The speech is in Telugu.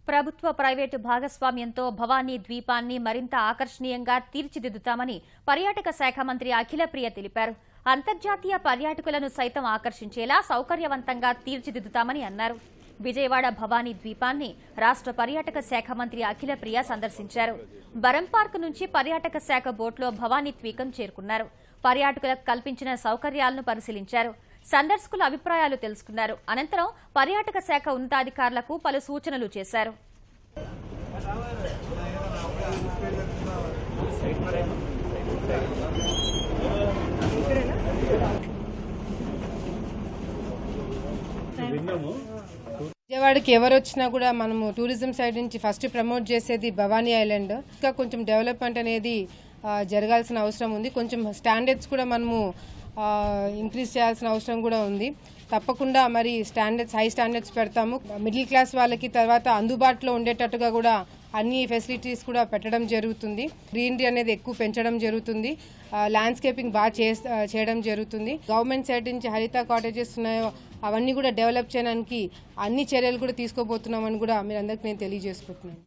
ప్రభుత్వ ప్రైవేటు భాగస్వామ్యంతో భవానీ ద్వీపాన్ని మరింత ఆకర్షణీయంగా తీర్చిదిద్దుతామని పర్యాటక శాఖ మంత్రి అఖిలప్రియ తెలిపారు. అంతర్జాతీయ పర్యాటకులను సైతం ఆకర్షించేలా సౌకర్యవంతంగా తీర్చిదిద్దుతామని అన్నారు. విజయవాడ భవానీ ద్వీపాన్ని రాష్ట్ర పర్యాటక శాఖ మంత్రి అఖిలప్రియ సందర్శించారు. బరం పార్క్ నుంచి పర్యాటక శాఖ బోట్లో భవానీ ద్వీపం చేరుకున్నారు. పర్యాటకులకు కల్పించిన సౌకర్యాలను పరిశీలించారు. సందర్శకుల అభిప్రాయాలు తెలుసుకున్నారు. అనంతరం పర్యాటక శాఖ ఉన్నతాధికారులకు పలు సూచనలు చేశారు. విజయవాడకి ఎవరు వచ్చినా కూడా మనము టూరిజం సైడ్ నుంచి ఫస్ట్ ప్రమోట్ చేసేది భవానీ ఐలాండ్. ఇంకా కొంచెం డెవలప్మెంట్ అనేది జరగాల్సిన అవసరం ఉంది. కొంచెం స్టాండర్డ్స్ కూడా మనము ఇంక్రీజ్ చేయాల్సిన అవసరం కూడా ఉంది. తప్పకుండా మరి హై స్టాండర్డ్స్ పెడతాము. మిడిల్ క్లాస్ వాళ్ళకి తర్వాత అందుబాటులో ఉండేటట్టుగా కూడా అన్ని ఫెసిలిటీస్ కూడా పెట్టడం జరుగుతుంది. గ్రీనరీ అనేది ఎక్కువ పెంచడం జరుగుతుంది. ల్యాండ్స్కేపింగ్ బాగా చేయడం జరుగుతుంది. గవర్నమెంట్ సైడ్ నుంచి హరిత కాటేజెస్ ఉన్నాయో అవన్నీ కూడా డెవలప్ చేయడానికి అన్ని చర్యలు కూడా తీసుకోబోతున్నామని కూడా మీరందరికీ నేను తెలియజేసుకుంటున్నాను.